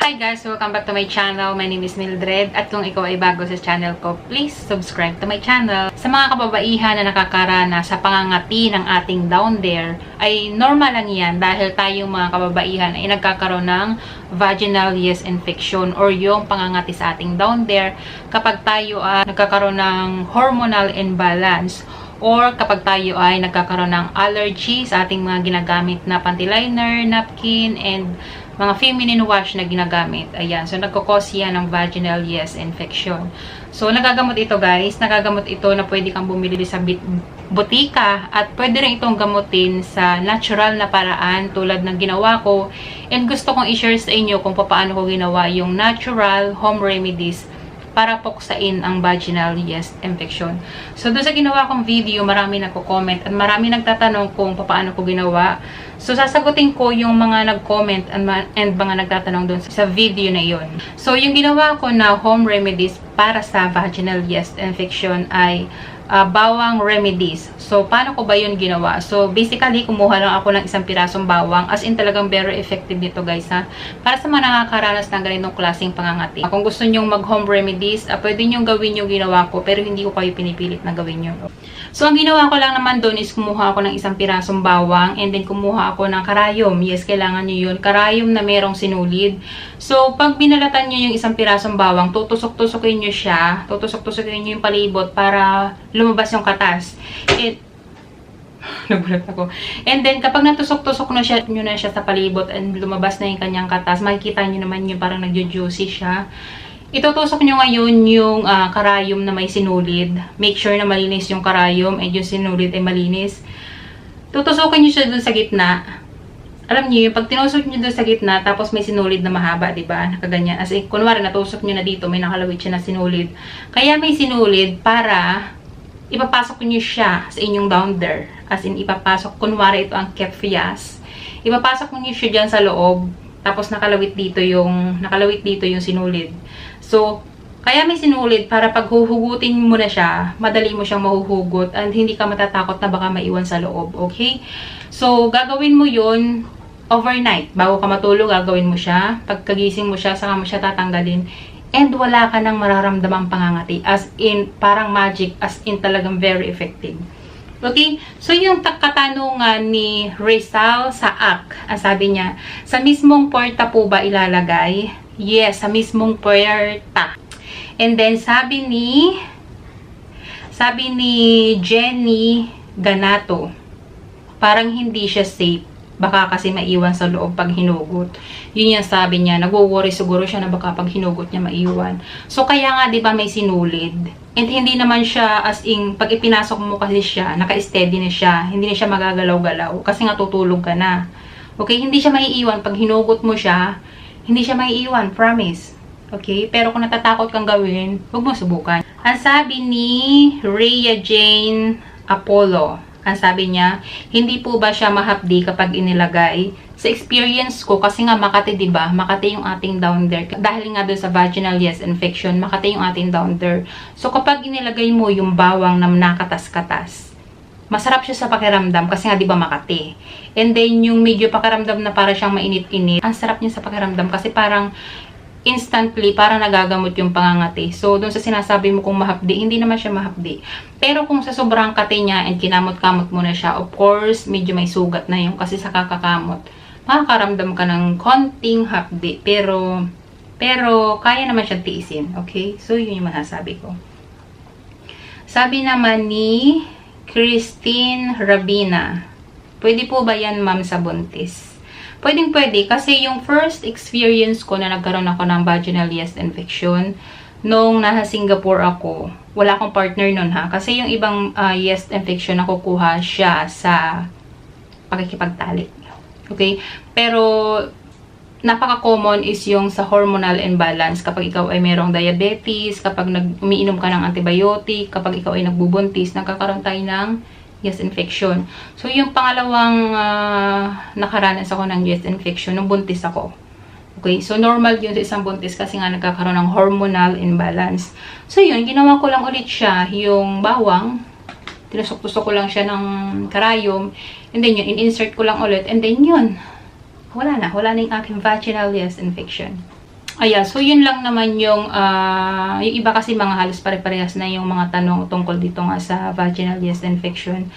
Hi guys! Welcome back to my channel. My name is Mildred at kung ikaw ay bago sa channel ko, please subscribe to my channel. Sa mga kababaihan na nakakarana sa pangangati ng ating down there, ay normal lang yan dahil tayong mga kababaihan ay nagkakaroon ng vaginal yeast infection or yung pangangati sa ating down there kapag tayo ay nagkakaroon ng hormonal imbalance or kapag tayo ay nagkakaroon ng allergy sa ating mga ginagamit na panty liner, napkin, and mga feminine wash na ginagamit. Ayan. So, nagkakos yan ng vaginal yeast infection. So, nagagamot ito guys. Nagagamot ito na pwede kang bumili sa butika at pwede rin itong gamutin sa natural na paraan tulad ng ginawa ko. And gusto kong i-share sa inyo kung paano ko ginawa yung natural home remedies para puksain ang vaginal yeast infection. So, doon sa ginawa kong video, marami nagko-comment at marami nagtatanong kung paano ko ginawa. So, sasagutin ko yung mga nag-comment and mga nagtatanong doon sa video na yon. So, yung ginawa ko na home remedies para sa vaginal yeast infection ay bawang remedies. So, paano ko ba yun ginawa? So, basically, kumuha lang ako ng isang pirasong bawang. As in, talagang very effective nito, guys, ha? Para sa mga nakakaranas ng ganitong klaseng pangangati. Kung gusto nyong mag-home remedies, pwede nyong gawin yung ginawa ko, pero hindi ko kayo pinipilit na gawin yun. So, ang ginawa ko lang naman doon is kumuha ako ng isang pirasong bawang and then kumuha ako ng karayom. Yes, kailangan nyo yun. Karayom na merong sinulid. So, pag binalatan nyo yung isang pirasong bawang, tutusok-tusokin nyo siya. Tutusok-tusokin nyo yung palibot para lumabas yung katas. Nagulat ako. And then, kapag natusok-tusok nyo na siya sa palibot and lumabas na yung kanyang katas, makikita nyo naman yung parang nagjo-juicy siya. Itutusok nyo ngayon yung karayom na may sinulid. Make sure na malinis yung karayom and yung sinulid ay malinis. Tutusokin nyo siya dun sa gitna. Alam niyo, pag tinusok nyo dun sa gitna, tapos may sinulid na mahaba, diba? Nakaganyan. As in, kunwari, natusok nyo na dito, may nakalawit siya na sinulid. Kaya may sinulid para ipapasok nyo siya sa inyong down there. As in, ipapasok, kunwari ito ang kefias. Ipapasok nyo siya dyan sa loob, tapos nakalawit dito yung sinulid. So, kaya may sinulid para pag huhugutin mo na siya, madali mo siyang mahuhugot and hindi ka matatakot na baka maiwan sa loob, okay? So, gagawin mo yun overnight. Bago ka matulog, gagawin mo siya. Pagkagising mo siya, saka mo siya tatanggalin. And wala ka nang mararamdamang pangangati. As in, parang magic. As in, talagang very effective. Okay? So, yung katanungan ni Rizal Saak, sabi niya, sa mismong puerta po ba ilalagay? Yes, sa mismong puerta. And then, sabi ni Jenny Ganato, parang hindi siya safe. Baka kasi maiwan sa loob pag hinugot. Yun yung sabi niya. Nagwo-worry siguro siya na baka pag hinugot niya maiwan. So, kaya nga, di ba may sinulid? And hindi naman siya as in, pag ipinasok mo kasi siya, naka-steady na siya. Hindi na siya magagalaw-galaw. Kasi nga tutulog ka na. Okay? Hindi siya maiiwan. Pag hinugot mo siya, hindi siya maiiwan. Promise. Okay? Pero kung natatakot kang gawin, huwag mo subukan. Ang sabi ni Rhea Jane Apollo, ang sabi niya, hindi po ba siya mahapdi kapag inilagay? Sa experience ko, kasi nga Makati, diba? Makati yung ating down there. Dahil nga doon sa vaginal yeast infection, Makati yung ating down there. So, kapag inilagay mo yung bawang na nakatas-katas, masarap siya sa pakiramdam kasi nga diba Makati. And then, yung medyo pakiramdam na para siyang mainit-init, ang sarap niya sa pakiramdam kasi parang instantly, para nagagamot yung pangangati. So, dun sa sinasabi mo kung mahapdi, hindi naman siya mahapdi. Pero kung sa sobrang kati niya and kinamot-kamot mo na siya, of course, medyo may sugat na yung kasi sa kakakamot, makakaramdam ka ng konting hapdi. Pero, kaya naman siya tiisin. Okay? So, yun yung masasabi ko. Sabi naman ni Christine Rabina, pwede po ba yan, ma'am, sa buntis? Pwedeng-pwede kasi yung first experience ko na nagkaroon ako ng vaginal yeast infection nung nasa Singapore ako. Wala akong partner nun ha. Kasi yung ibang yeast infection nakukuha siya sa pagkikipagtalik. Okay? Pero napaka-common is yung sa hormonal imbalance. Kapag ikaw ay merong diabetes, kapag umiinom ka ng antibiotic, kapag ikaw ay nagbubuntis, nagkakaroon tayo ng yeast infection. So, yung pangalawang nakaranas ako ng yeast infection, nung buntis ako. Okay? So, normal yun sa isang buntis kasi nga nagkakaroon ng hormonal imbalance. So, yun, ginawa ko lang ulit siya, yung bawang, tinusok-tusok ko lang siya ng karayom, and then yun, in-insert ko lang ulit, and then yun, wala na yung aking vaginal yeast infection. Ayan, so yun lang naman yung iba kasi mga halos pare-parehas na yung mga tanong tungkol dito nga sa vaginal yeast infection.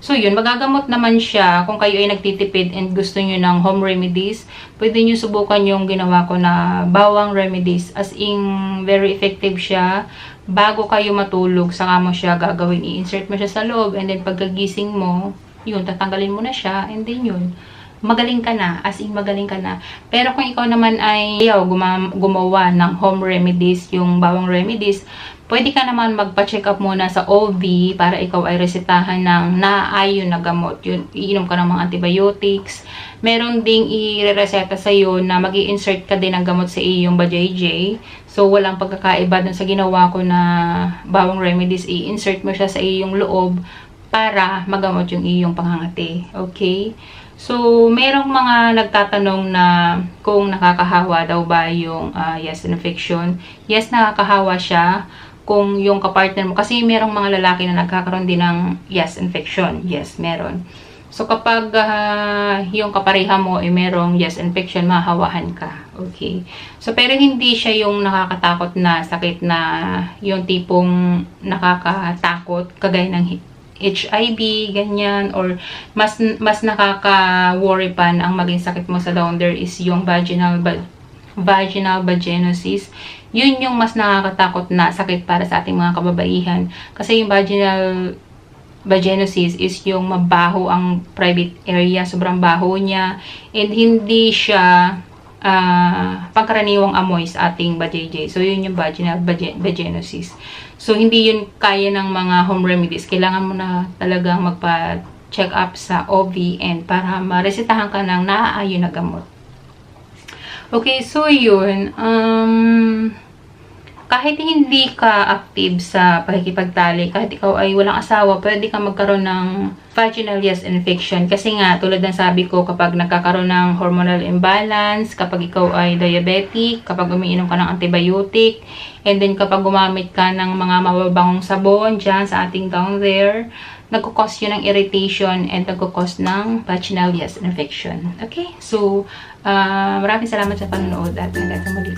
So yun, magagamot naman siya kung kayo ay nagtitipid and gusto nyo ng home remedies. Pwede nyo subukan yung ginawa ko na bawang remedies. As in, very effective siya. Bago kayo matulog, saka mo siya gagawin. I-insert mo siya sa loob and then pagkagising mo, yun, tatanggalin mo na siya and then yun. Magaling ka na, as in magaling ka na. Pero kung ikaw naman ay gumawa ng home remedies, yung bawang remedies, pwede ka naman magpa-check up muna sa OB para ikaw ay resetahan ng naaayon na gamot. Yun, iinom ka ng mga antibiotics. Meron ding i-reseta sa'yo na mag-i-insert ka din ng gamot sa iyong BJJ. So, walang pagkakaiba dun sa ginawa ko na bawang remedies. I-insert mo siya sa iyong loob para magamot yung iyong pangangati. Okay? So, merong mga nagtatanong na kung nakakahawa daw ba yung yeast infection. Yes, nakakahawa siya kung yung kapartner mo. Kasi merong mga lalaki na nagkakaroon din ng yeast infection. Yes, meron. So, kapag yung kapareha mo ay merong yeast infection, mahawahan ka. Okay. So, pero hindi siya yung nakakatakot na sakit na yung tipong nakakatakot, kagaya ng HIV, ganyan, or mas nakaka-worry pa na ang maging sakit mo sa downer is yung vaginal vaginosis. Yun yung mas nakakatakot na sakit para sa ating mga kababaihan. Kasi yung vaginal vaginosis is yung mabaho ang private area, sobrang baho niya, and hindi siya pangkaraniwang amoy sa ating BJJ. So, yun yung vaginal vaginosis. So, hindi yun kaya ng mga home remedies. Kailangan mo na talagang magpa-check up sa OB/GYN para maresetahan ka ng naaayon na gamot. Okay, so yun. Kahit hindi ka active sa pakikipagtali, kahit ikaw ay walang asawa, pwede ka magkaroon ng vaginal yeast infection. Kasi nga, tulad ng sabi ko, kapag nagkakaroon ng hormonal imbalance, kapag ikaw ay diabetic, kapag umiinom ka ng antibiotic, and then kapag gumamit ka ng mga mababangong sabon dyan sa ating down there, nagkukos yun ng irritation and nagkukos ng vaginal yeast infection. Okay? So, maraming salamat sa panonood at hanggang sa muli.